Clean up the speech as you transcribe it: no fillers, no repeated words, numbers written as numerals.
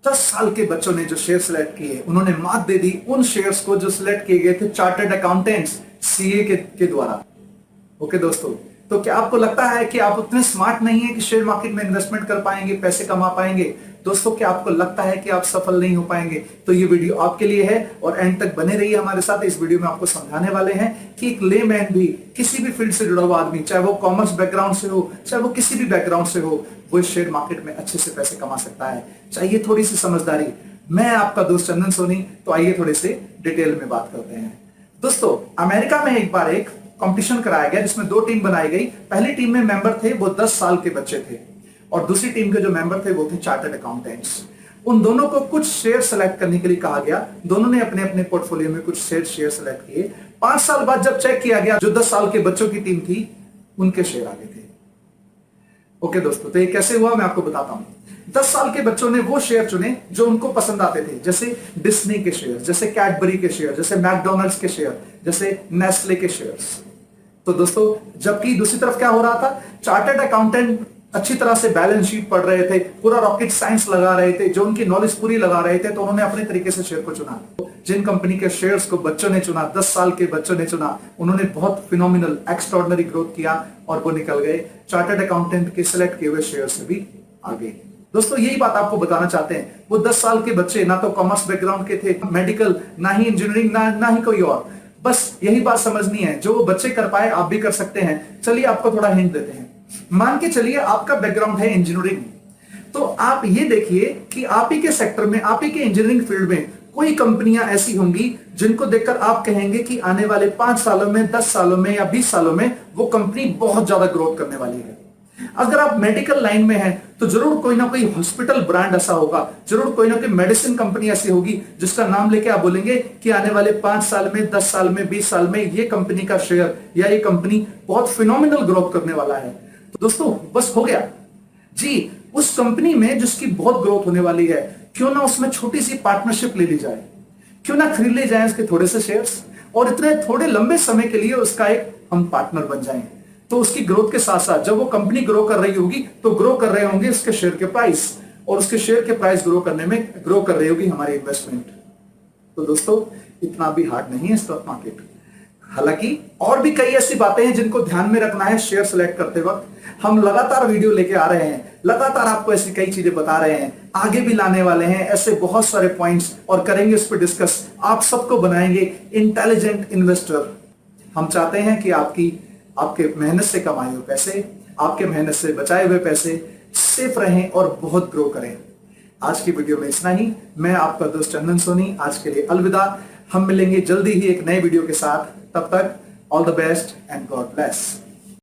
10 साल के बच्चों ने जो शेयर सिलेक्ट किए उन्होंने मात दे दी उन शेयर्स को जो सिलेक्ट किए गए थे चार्टर्ड अकाउंटेंट्स सीए के द्वारा। ओके दोस्तों, तो क्या आपको लगता है कि आप उतने स्मार्ट नहीं है कि शेयर मार्केट में इन्वेस्टमेंट कर पाएंगे, पैसे कमा पाएंगे? दोस्तों, क्या आपको लगता है कि आप सफल नहीं हो पाएंगे? तो ये वीडियो आपके लिए है और एंड तक बने रहिए हमारे साथ। इस वीडियो में आपको समझाने वाले हैं कि एक लेमैन भी, किसी भी फील्ड से जुड़ा हुआ आदमी, चाहे वो कॉमर्स बैकग्राउंड से हो, चाहे वो किसी भी बैकग्राउंड से हो, वो शेयर मार्केट में अच्छे से पैसे कमा सकता है। चाहिए थोड़ी सी समझदारी। मैं आपका दोस्त चंदन सोनी। तो आइए थोड़े से डिटेल में बात करते हैं। दोस्तों, अमेरिका में एक बार एक कंपटीशन कराया गया जिसमें 2 टीम बनाई गई। पहली टीम में मेंबर थे वो 10 साल के बच्चे थे और दूसरी टीम के जो मेंबर थे वो थे चार्टर्ड अकाउंटेंट्स। उन दोनों को कुछ शेयर सेलेक्ट करने के लिए कहा गया। दोनों ने अपने अपने पोर्टफोलियो में कुछ शेयर सेलेक्ट किए। 5 साल बाद जब चेक किया गया, जो 10 साल के बच्चों की टीम थी उनके शेयर आगे थे। ओके दोस्तों, तो ये कैसे हुआ मैं आपको बताता हूं। 10 साल के बच्चों ने वो शेयर चुने जो उनको पसंद आते थे, जैसे डिस्नी के शेयर, जैसे कैडबरी के शेयर, जैसे मैकडॉनल्ड्स के शेयर, जैसे नेस्ले के शेयर्स। तो दोस्तों, जबकि दूसरी तरफ क्या हो रहा था, चार्टर्ड अकाउंटेंट अच्छी तरह से बैलेंस शीट पढ़ रहे थे, पूरा रॉकेट साइंस लगा रहे थे, जो उनकी नॉलेज पूरी लगा रहे थे, तो उन्होंने अपने तरीके से शेयर को चुना। जिन कंपनी के शेयर्स को बच्चों ने चुना, 10 साल के बच्चों ने चुना, उन्होंने बहुत फिनोमिनल, एक्स्ट्राऑर्डिनरी ग्रोथ किया और वो निकल गए चार्टर्ड अकाउंटेंट के सिलेक्ट किए हुए शेयर से भी आगे। दोस्तों, यही बात आपको बताना चाहते हैं। वो 10 साल के बच्चे ना तो कॉमर्स बैकग्राउंड के थे, मेडिकल, ना ही इंजीनियरिंग, ना ही कोई और। बस यही बात समझनी है, जो वो बच्चे कर पाए आप भी कर सकते हैं। चलिए आपको थोड़ा हिंट देते हैं। मान के चलिए आपका बैकग्राउंड है इंजीनियरिंग, तो आप ये देखिए कि आप ही के सेक्टर में, आप ही के इंजीनियरिंग फील्ड में कोई कंपनियां ऐसी होंगी जिनको देखकर आप कहेंगे कि आने वाले 5 सालों में, 10 सालों में या 20 सालों में वो कंपनी बहुत ज्यादा ग्रोथ करने वाली है। अगर आप मेडिकल लाइन में हैं तो जरूर कोई ना कोई हॉस्पिटल ब्रांड ऐसा होगा, जरूर कोई ना कोई मेडिसिन कंपनी ऐसी होगी जिसका नाम लेके आप बोलेंगे कि आने वाले 5 साल में, 10 साल में, 20 साल में ये कंपनी का शेयर या ये कंपनी बहुत फिनोमिनल ग्रोथ करने वाला है। तो दोस्तों, बस हो गया जी। उस कंपनी में जिसकी बहुत ग्रोथ होने वाली है, क्यों ना उसमें छोटी सी पार्टनरशिप ले ली जाए, क्यों ना खरीद ले जाए उसके थोड़े से शेयर्स और इतने थोड़े लंबे समय के लिए उसका एक हम पार्टनर बन जाएं। तो उसकी ग्रोथ के साथ साथ जब वो कंपनी ग्रो कर रही होगी तो ग्रो कर रहे होंगे उसके शेयर के प्राइस, और उसके शेयर के प्राइस ग्रो करने में ग्रो कर रही होगी हमारी इन्वेस्टमेंट। तो दोस्तों, इतना भी हार्ड नहीं है स्टॉक मार्केट। हालांकि और भी कई ऐसी बातें हैं जिनको ध्यान में रखना है शेयर सेलेक्ट करते वक्त। हम लगातार वीडियो लेके आ रहे हैं, लगातार आपको ऐसी कई चीजें बता रहे हैं, आगे भी लाने वाले हैं ऐसे बहुत सारे पॉइंट्स और करेंगे उस पर डिस्कस। आप सबको बनाएंगे इंटेलिजेंट इन्वेस्टर। हम चाहते हैं कि आपके मेहनत से कमाए हुए पैसे, आपके मेहनत से बचाए हुए पैसे सेफ रहें और बहुत ग्रो करें। आज की वीडियो में इतना ही। मैं आपका दोस्त चंदन सोनी, आज के लिए अलविदा। हम मिलेंगे जल्दी ही एक नए वीडियो के साथ। तब तक all the best and God bless.